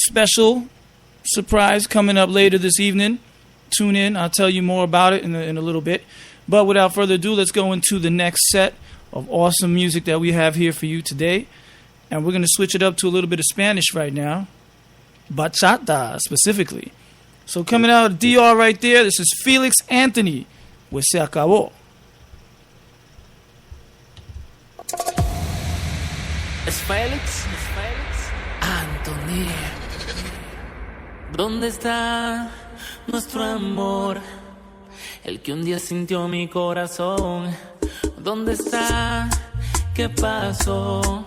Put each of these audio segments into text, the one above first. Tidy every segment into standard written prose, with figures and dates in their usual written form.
special surprise coming up later this evening. Tune in. I'll tell you more about it in a little bit. But without further ado, let's go into the next set of awesome music that we have here for you today. And we're going to switch it up to a little bit of Spanish right now. Bachata, specifically. So coming out of DR right there, this is Felix Anthony with Se Acabó. Es Félix Anthony. ¿Dónde está nuestro amor? El que un día sintió mi corazón. ¿Dónde está? ¿Qué pasó?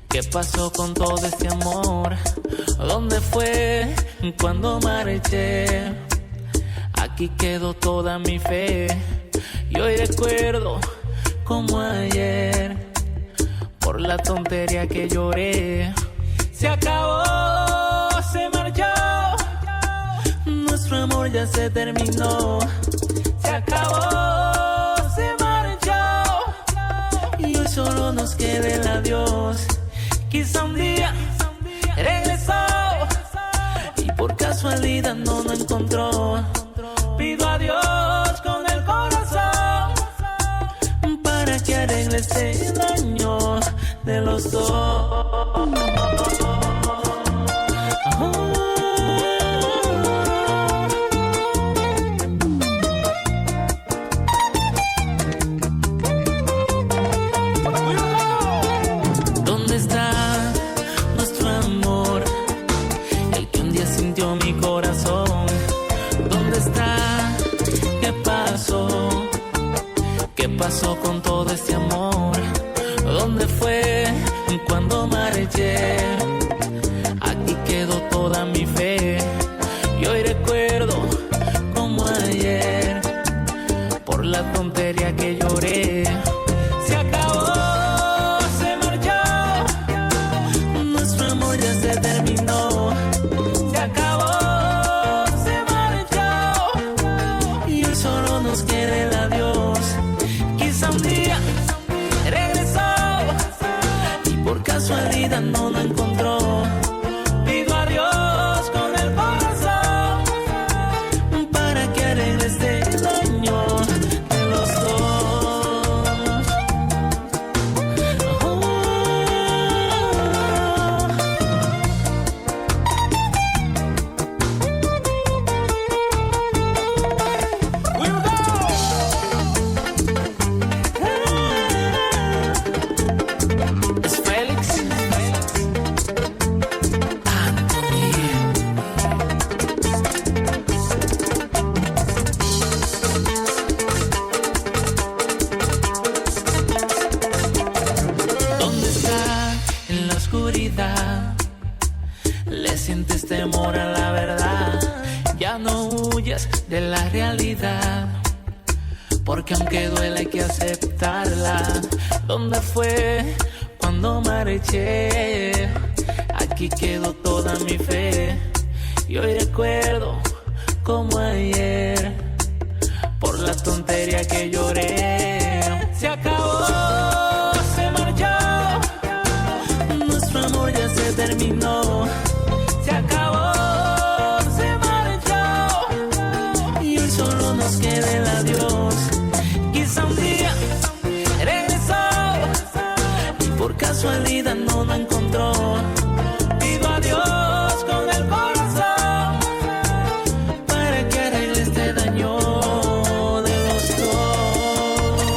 ¿Qué pasó con todo este amor? ¿Dónde fue cuando marché? Aquí quedó toda mi fe. Y hoy recuerdo como ayer, por la tontería que lloré. Se acabó, se marchó, nuestro amor ya se terminó. Se acabó, se marchó, y hoy solo nos queda el adiós. Quizá un día regresó, y por casualidad no lo encontró. Pido a Dios con el corazón para que arregle este daño de los dos. ¿Dónde está nuestro amor? El que un día sintió mi corazón. ¿Dónde está? ¿Qué pasó? ¿Qué pasó con todo este amor? ¿Dónde fue cuando marché? Aquí quedó toda mi fe. Y hoy recuerdo como ayer, por la tontería que lloré. Se acabó, se marchó, nuestro amor ya se terminó. Se acabó, se marchó, y hoy solo nos queda el adiós. Quizá un día regresó, y por casualidad no lo encontró. Pido a Dios con el corazón para que arregle este daño de los dos. Es Félix Anthony. ¿Dónde está en la oscuridad? Le sientes temor a la verdad. Ya no huyas de la realidad, porque aunque duele hay que aceptarla. ¿Dónde fue cuando marché? Aquí quedó toda mi fe. Y hoy recuerdo como ayer, por la tontería que lloré. Se acabó, se marchó, nuestro amor ya se terminó. Se acabó, se marchó, y hoy solo nos queda el adiós. Quizá un día regresó, y por casualidad no lo encontró. Pido a Dios con el corazón para que arregle este daño de los dos.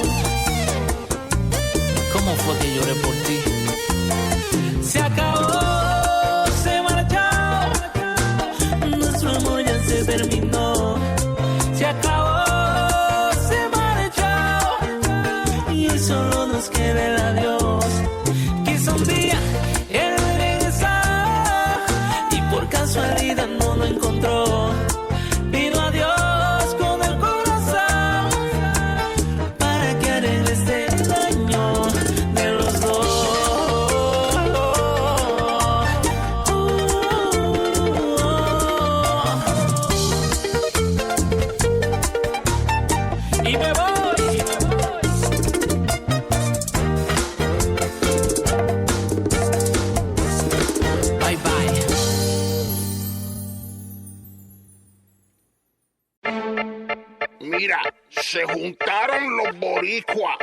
Mira, se juntaron los boricuas.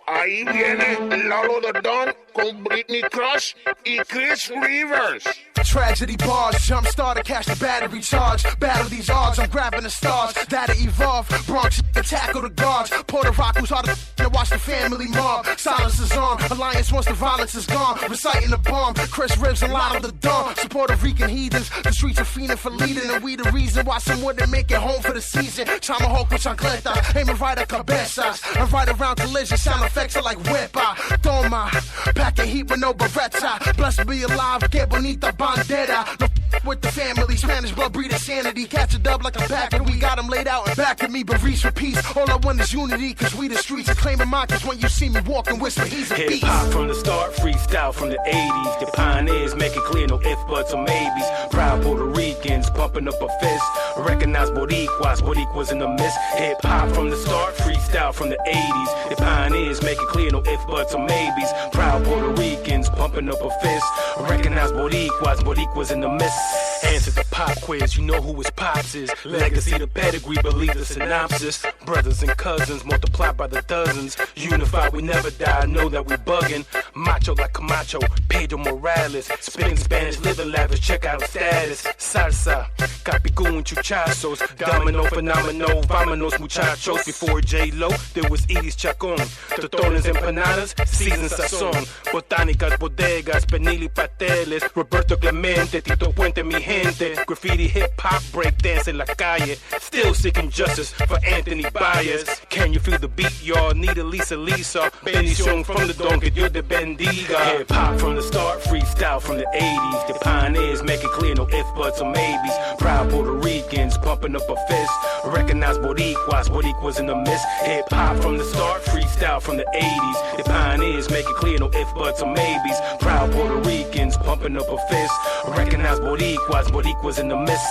Ahí viene Lalo the Don con Britney Crush y Chris Rivers. Tragedy bars, jumpstart to catch the battery charge. Battle these odds, I'm grabbing the stars. That'll evolve, Bronx to tackle the guards. Puerto Rocco's hard to watch the family mob. Silence is on, alliance once the violence is gone. Reciting the bomb, Chris Ribs and Lotto the Dawn. Some Puerto Rican heathens, the streets are fiending for leading. And we the reason why some wouldn't make it home for the season. Tomahawk with chancletas, aiming right at cabezas. And right around collision, sound effects are like whip-a. Toma, packing heat with no beretta. Blessed be alive, que bonita bandera. No with the family, Spanish blood breed insanity. Catch a dub like a pack and we got them laid out and back at me. But reach for peace, all I want is unity. Cause we the streets are claiming mine. Cause when you see me walking, whisper he's a beast. Hip-hop from the start, freestyle from the 80s. The pioneers make it clear, no if, buts, or maybes. Proud Puerto Ricans, pumping up a fist. Recognize Boricuas in the mist. Hip-hop from the start, freestyle from the 80s. The pioneers make it clear, no if, buts, or maybes. Proud Puerto Ricans, pumping up a fist. Recognize Boricuas in the mist. Answer the pop quiz, you know who his pops is. Legacy, the pedigree, believe the synopsis. Brothers and cousins, multiplied by the dozens. Unified, we never die, know that we buggin'. Macho like Camacho, Pedro Morales. Spitting Spanish, living lavish, check out status. Salsa, capicú and chuchazos. Domino, phenomenal, vámonos muchachos. Before J-Lo, there was Edie's Chacon. Totones, empanadas, season sazón. Botánicas, bodegas, penili pasteles. Roberto Clemente, Tito Puente, mi gente. Graffiti, hip-hop, breakdance en la calle. Still seeking justice for Anthony Baez. Can you feel the beat, y'all? Need a Lisa. Bendición from the Don, que Dios te bendiga. Hip-hop from the start, freestyle from the 80s. The pioneers make it clear, no if, buts, or maybes. Proud Puerto Ricans, pumping up a fist. Recognize Boricuas in the mist. Hip-hop from the start, freestyle from the 80s. The pioneers make it clear, no if, buts, or maybes. Proud Puerto Ricans, pumping up a fist. Recognize Boricuas in the mist.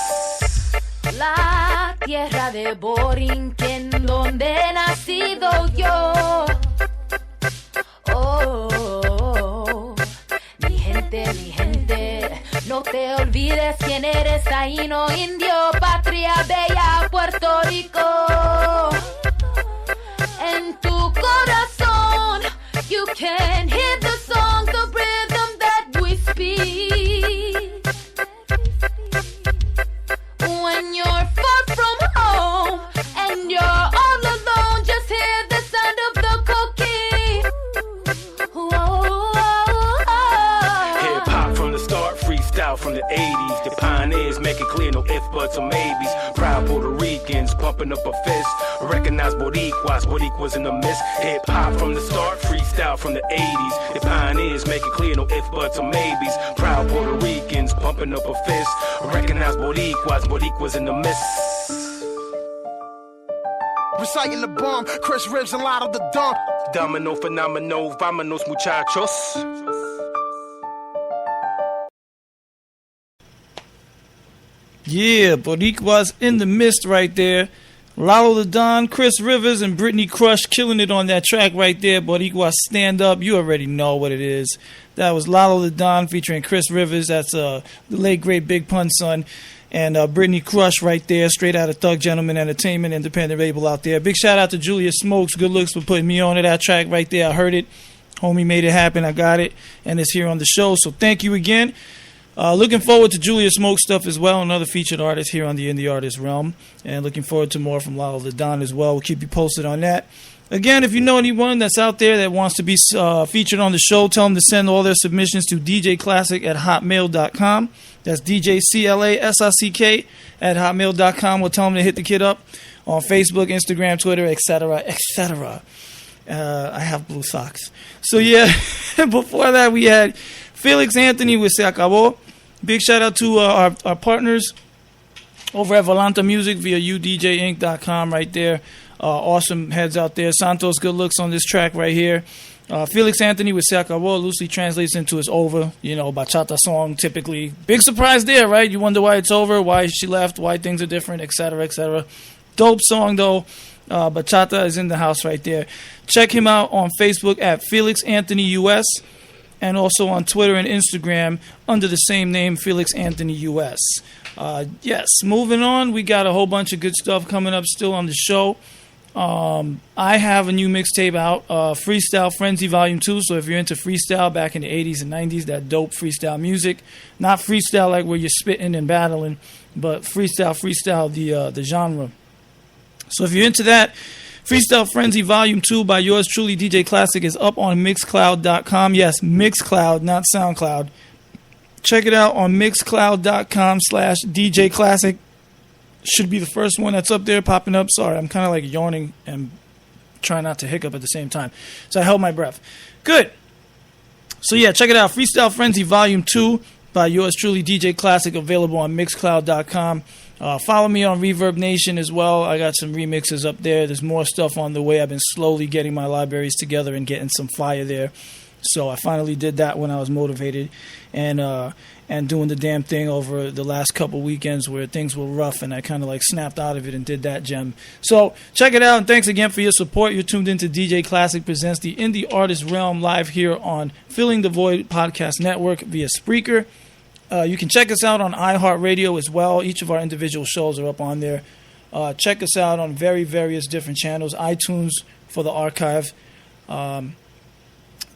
La tierra de Borinquen, donde he nacido yo. Oh, mi gente, no te olvides quién eres, taíno, indio, patria bella, Puerto Rico. En tu corazón, you can hear the song, the rhythm that we speak. When you're far from home and you're all alone, just hear the sound of the coquille. Hip-hop from the start, freestyle from the 80s. The pioneers make it clear, no if, buts, or maybes. Proud Puerto Ricans, pumping up a fist. Recognize Boricuas in the mist. Hip-hop from the start, freestyle from the 80s. The pioneers make it clear, no if, buts, or maybes. Proud Puerto Ricans, pumping up a fist. Recognize Boricuas in the mist. Reciting the bomb, Chris Ribs and Lotto the Dawn. Domino, phenomenal, vámonos muchachos. Yeah, Boricuas in the mist right there. Lalo the Don, Chris Rivers, and Britney Crush killing it on that track right there. Boricuas stand up. You already know what it is. That was Lalo the Don featuring Chris Rivers. That's the late great Big Pun son. And Britney Crush right there, straight out of Thug Gentleman Entertainment, independent label out there. Big shout out to Julius Smokes, Good Looks, for putting me on to that track right there. I heard it. Homie made it happen. I got it. And it's here on the show. So thank you again. Looking forward to Julius Smoke stuff as well, another featured artist here on the Indie Artist Realm. And looking forward to more from Lalo the Don as well. We'll keep you posted on that. Again, if you know anyone that's out there that wants to be featured on the show, tell them to send all their submissions to djclassic@hotmail.com. That's DJCLASICK at hotmail.com. We'll tell them to hit the kid up on Facebook, Instagram, Twitter, etc., etc. I have blue socks. So, yeah, before that, we had Felix Anthony with Se Acabó. Big shout out to our partners over at Volanta Music via udjinc.com right there. Awesome heads out there. Santos, Good Looks on this track right here. Felix Anthony with Se Acabó loosely translates into It's Over. You know, bachata song typically. Big surprise there, right? You wonder why it's over, why she left, why things are different, etc., etc. Dope song, though. Bachata is in the house right there. Check him out on Facebook at Felix Anthony US. And also on Twitter and Instagram under the same name, Felix Anthony US. Yes, moving on. We got a whole bunch of good stuff coming up still on the show. I have a new mixtape out, Freestyle Frenzy Volume 2. So if you're into freestyle back in the 80s and 90s, that dope freestyle music, not freestyle like where you're spitting and battling, but freestyle, the genre. So if you're into that, Freestyle Frenzy Volume 2 by yours truly, DJ ClaSICK, is up on Mixcloud.com. Yes, Mixcloud, not SoundCloud. Check it out on Mixcloud.com/DJ ClaSICK. Should be the first one that's up there popping up. Sorry, I'm kind of like yawning and trying not to hiccup at the same time. So I held my breath. Good. So yeah, check it out. Freestyle Frenzy Volume 2 by yours truly, DJ ClaSICK, available on Mixcloud.com. Follow me on Reverb Nation as well. I got some remixes up there. There's more stuff on the way. I've been slowly getting my libraries together and getting some fire there. So I finally did that when I was motivated, and doing the damn thing over the last couple weekends where things were rough, and I kind of like snapped out of it and did that gem. So check it out, and thanks again for your support. You're tuned into DJ ClaSICK Presents the Indie Artist Realm live here on Filling the Void Podcast Network via Spreaker. You can check us out on iHeartRadio as well. Each of our individual shows are up on there. Check us out on various different channels. iTunes for the archive.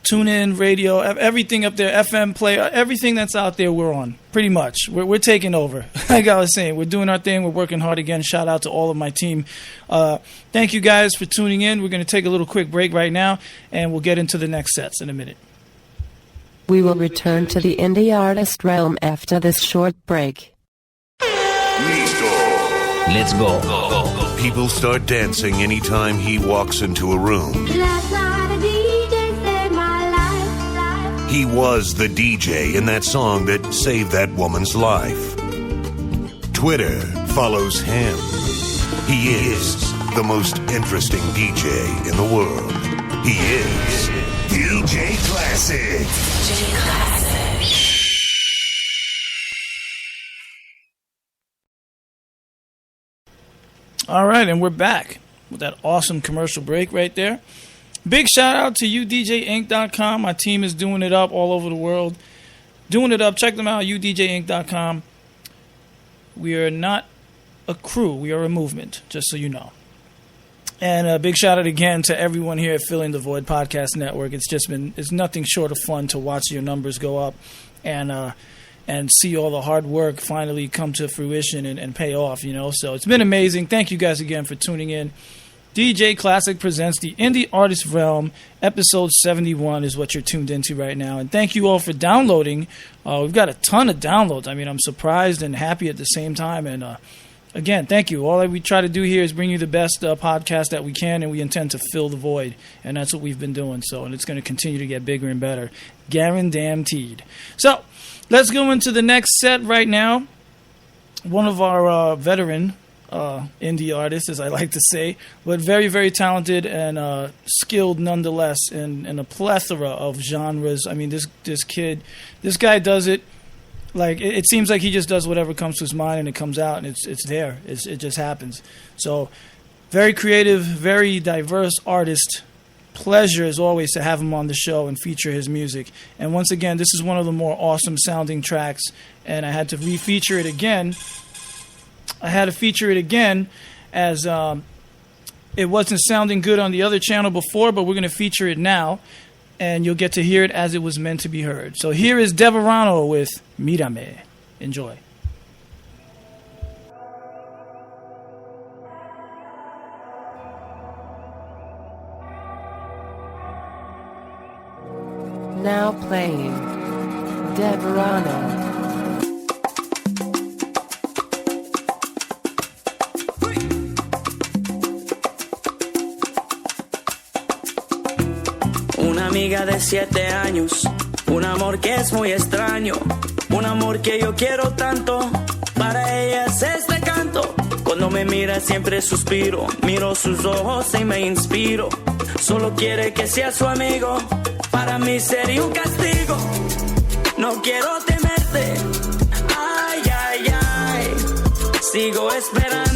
TuneIn, radio, everything up there, FM player, everything that's out there we're on, pretty much. We're taking over. Like I was saying, we're doing our thing. We're working hard again. Shout out to all of my team. Thank you guys for tuning in. We're going to take a little quick break right now, and we'll get into the next sets in a minute. We will return to the indie artist realm after this short break. Let's go. People start dancing anytime he walks into a room. Last night a DJ saved my life. He was the DJ in that song that saved that woman's life. Twitter follows him. He is the most interesting DJ in the world. He is DJ ClaSICK. DJ ClaSICK. All right, and we're back with that awesome commercial break right there. Big shout out to udjinc.com. My team is doing it up all over the world. Doing it up. Check them out, udjinc.com. We are not a crew. We are a movement, just so you know. And a big shout out again to everyone here at Filling the Void Podcast Network. It's nothing short of fun to watch your numbers go up and see all the hard work finally come to fruition and pay off, you know. So it's been amazing. Thank you guys again for tuning in. DJ ClaSICK Presents the Indie Artist Realm. Episode 71 is what you're tuned into right now. And thank you all for downloading. We've got a ton of downloads. I mean, I'm surprised and happy at the same time. And again, thank you. All that we try to do here is bring you the best podcast that we can, and we intend to fill the void. And that's what we've been doing. So, and it's going to continue to get bigger and better. Guaranteed. So, let's go into the next set right now. One of our veteran indie artists, as I like to say, but very, very talented and skilled nonetheless in a plethora of genres. I mean, this guy does it. Like, it seems like he just does whatever comes to his mind and it comes out and it's there. It just happens. So, very creative, very diverse artist. Pleasure, as always, to have him on the show and feature his music. And once again, this is one of the more awesome sounding tracks, and I had to re-feature it again. As it wasn't sounding good on the other channel before, but we're going to feature it now, and you'll get to hear it as it was meant to be heard. So here is Deverano with Mírame. Enjoy. Now playing Deverano. Una amiga de 7 años, un amor que es muy extraño, un amor que yo quiero tanto, para ella es este canto. Cuando me mira siempre suspiro, miro sus ojos y me inspiro. Solo quiere que sea su amigo, para mí sería un castigo. No quiero temerte, ay, ay, ay, sigo esperando.